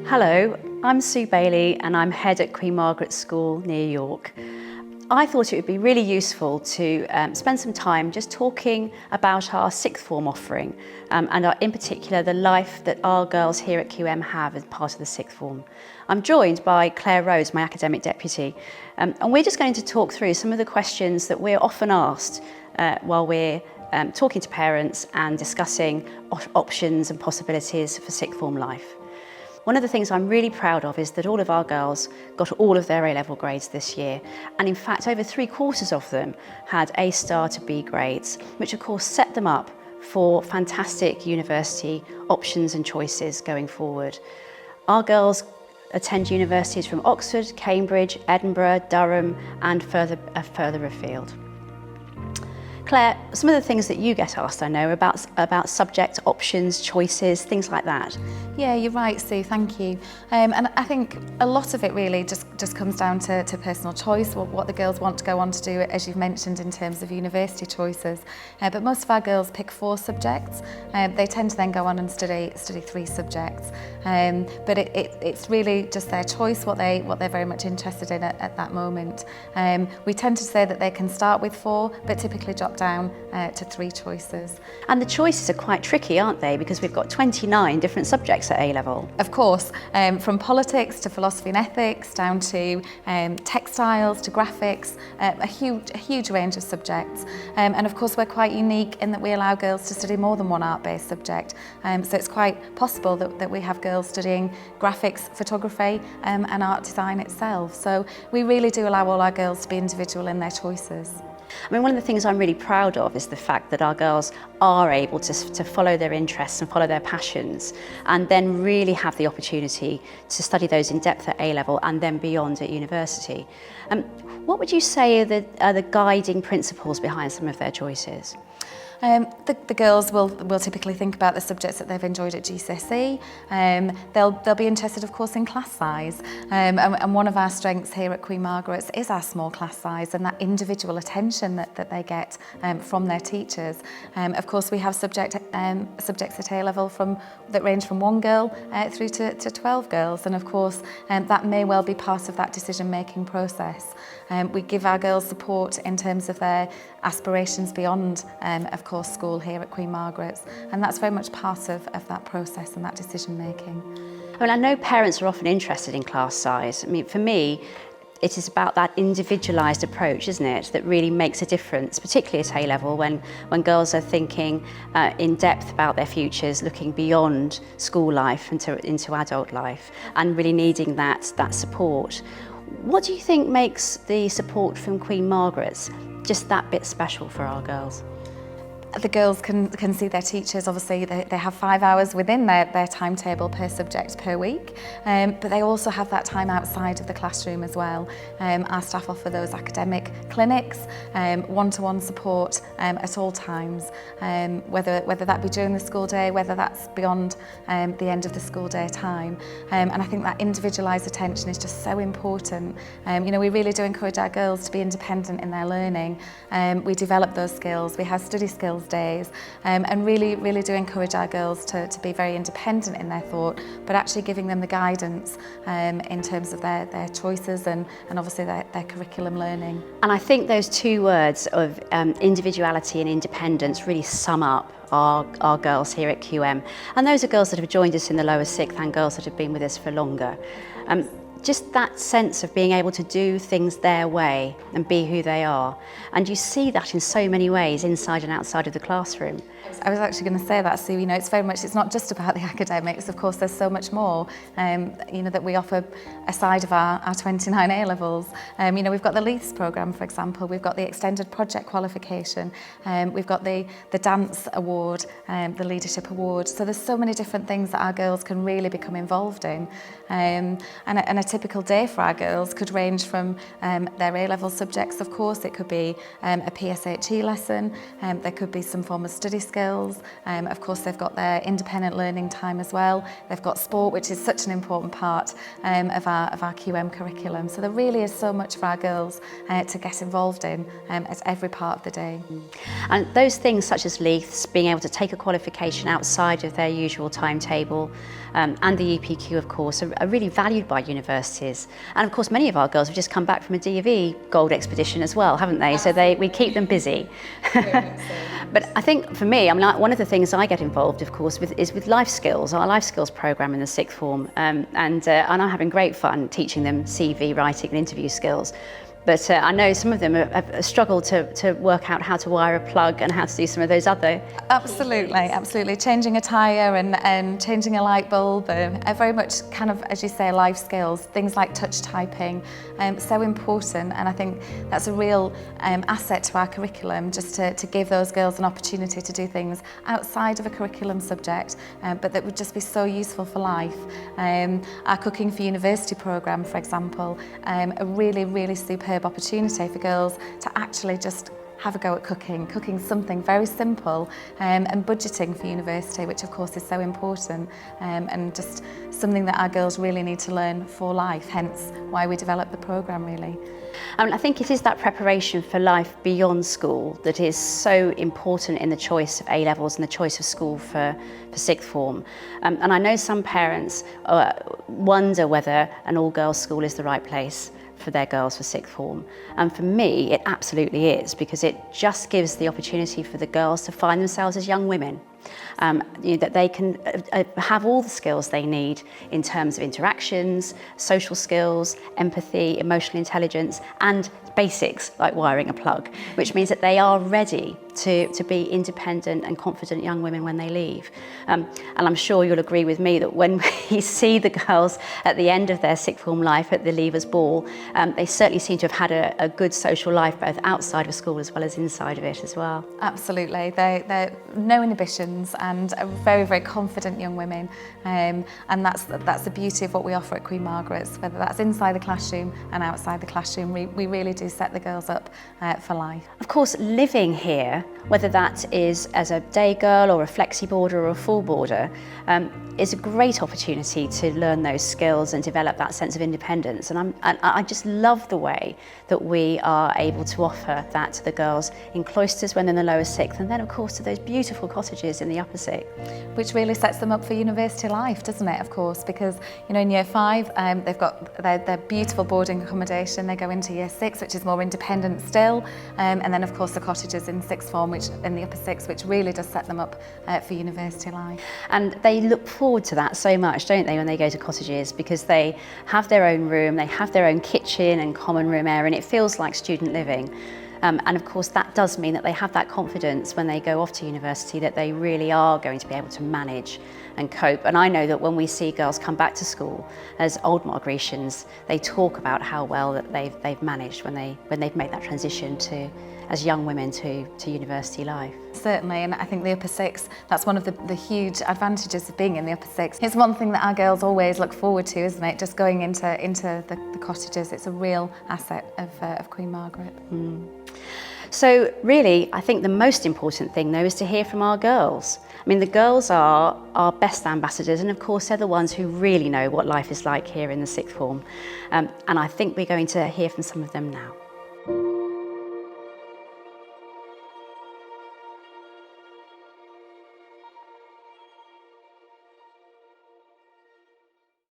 Hello, I'm Sue Baillie and I'm head at Queen Margaret's School near York. I thought it would be really useful to spend some time just talking about our sixth form offering and in particular the life that our girls here at QM have as part of the sixth form. I'm joined by Rhodes, my academic deputy, and we're just going to talk through some of the questions that we're often asked while we're talking to parents and discussing options and possibilities for sixth form life. One of the things I'm really proud of is that all of our girls got all of their A-level grades this year, and in fact over 3/4 of them had A star to B grades, which of course set them up for fantastic university options and choices going forward. Our girls attend universities from Oxford, Cambridge, Edinburgh, Durham and further afield. Claire, some of the things that you get asked, I know, about subject options, choices, things like that. Yeah, you're right, Sue, thank you. And I think a lot of it really just comes down to personal choice, what the girls want to go on to do, as you've mentioned, in terms of university choices. But most of our girls pick 4 subjects. They tend to then go on and study 3 subjects. But it's really just their choice, what they're very much interested in at that moment. We tend to say that they can start with 4, but typically drop down to 3 choices. And the choices are quite tricky, aren't they? Because we've got 29 different subjects at A-level. Of course, from politics to philosophy and ethics, down to textiles to graphics, a huge range of subjects. And of course we're quite unique in that we allow girls to study more than one art-based subject. So it's quite possible that we have girls studying graphics, photography and art design itself. So we really do allow all our girls to be individual in their choices. I mean, one of the things I'm really proud of is the fact that our girls are able to follow their interests and follow their passions and then really have the opportunity to study those in depth at A-level and then beyond at university. What would you say are the guiding principles behind some of their choices? The girls will typically think about the subjects that they've enjoyed at GCSE. They'll be interested, of course, in class size. And one of our strengths here at Queen Margaret's is our small class size and that individual attention that they get from their teachers. Of course, we have subjects at A-level that range from 1 girl through to 12 girls. And of course, that may well be part of that decision-making process. We give our girls support in terms of their aspirations beyond, of course, school here at Queen Margaret's, and that's very much part of that process and that decision making. I mean, I know parents are often interested in class size. I mean, for me, it is about that individualised approach, isn't it, that really makes a difference, particularly at A-level when girls are thinking in depth about their futures, looking beyond school life into adult life and really needing that support. What do you think makes the support from Queen Margaret's just that bit special for our girls? The girls can see their teachers. Obviously they have 5 hours within their timetable per subject per week, but they also have that time outside of the classroom as well. Our staff offer those academic clinics, one-to-one support at all times, whether that be during the school day, whether that's beyond the end of the school day time. And I think that individualised attention is just so important. You know, we really do encourage our girls to be independent in their learning. We develop those skills. We have study skills days, and really do encourage our girls to be very independent in their thought, but actually giving them the guidance in terms of their choices and obviously their curriculum learning. And I think those 2 words of individuality and independence really sum up our girls here at QM. And those are girls that have joined us in the lower sixth and girls that have been with us for longer. Just that sense of being able to do things their way and be who they are. And you see that in so many ways inside and outside of the classroom. I was actually going to say that, Sue. You know, it's not just about the academics. Of course, there's so much more, you know, that we offer aside of our 29 A-levels. You know, we've got the Leiths programme, for example. We've got the extended project qualification. We've got the dance award, the leadership award. So there's so many different things that our girls can really become involved in. And a typical day for our girls could range from their A-level subjects, of course. It could be a PSHE lesson, there could be some form of study skills. Of course, they've got their independent learning time as well. They've got sport, which is such an important part of our QM curriculum. So there really is so much for our girls to get involved in at every part of the day. And those things such as LEAFs, being able to take a qualification outside of their usual timetable, and the EPQ, of course, are really valued by universities. And of course, many of our girls have just come back from a D.V. Gold expedition as well, haven't they? So we keep them busy. But I think for me, I mean, one of the things I get involved, of course, is with life skills, our life skills program in the sixth form. And I'm having great fun teaching them CV writing and interview skills. But I know some of them have struggled to work out how to wire a plug and how to do some of those other... Absolutely. Changing a tyre and changing a light bulb are very much kind of, as you say, life skills. Things like touch typing, so important. And I think that's a real asset to our curriculum, just to give those girls an opportunity to do things outside of a curriculum subject, but that would just be so useful for life. Our Cooking for University programme, for example, a really superb opportunity for girls to actually just have a go at cooking something very simple, and budgeting for university, which of course is so important, and just something that our girls really need to learn for life, hence why we developed the programme really. I think it is that preparation for life beyond school that is so important in the choice of A-levels and the choice of school for sixth form. And I know some parents wonder whether an all-girls school is the right place for their girls for sixth form. And for me, it absolutely is, because it just gives the opportunity for the girls to find themselves as young women. That they can have all the skills they need in terms of interactions, social skills, empathy, emotional intelligence, and basics like wiring a plug, which means that they are ready to be independent and confident young women when they leave. And I'm sure you'll agree with me that when we see the girls at the end of their sixth form life at the Leavers Ball, they certainly seem to have had a good social life, both outside of school as well as inside of it as well. Absolutely. They're no inhibitions and are very confident young women, and that's the beauty of what we offer at Queen Margaret's, whether that's inside the classroom and outside the classroom. We really do set the girls up for life. Of course, living here, whether that is as a day girl or a flexi boarder or a full boarder, is a great opportunity to learn those skills and develop that sense of independence. And I just love the way that we are able to offer that to the girls in cloisters when they're in the lower sixth, and then of course to those beautiful cottages in the upper sixth. Which really sets them up for university life, doesn't it, of course, because in year 5 they've got their beautiful boarding accommodation. They go into year 6, which is more independent still, and then of course the cottages in sixth form, which in the upper sixth, which really does set them up for university life. And they look forward to that so much, don't they, when they go to cottages, because they have their own room, they have their own kitchen and common room area, and it feels like student living. And of course that does mean that they have that confidence when they go off to university that they really are going to be able to manage and cope. And I know that when we see girls come back to school as old Margretians, they talk about how well that they've managed when they've made that transition as young women to university life. Certainly, and I think the upper sixth, that's one of the huge advantages of being in the upper sixth. It's one thing that our girls always look forward to, isn't it? Just going into the cottages. It's a real asset of Queen Margaret. So really, I think the most important thing though is to hear from our girls. I mean, the girls are our best ambassadors, and of course they're the ones who really know what life is like here in the sixth form. And I think we're going to hear from some of them now.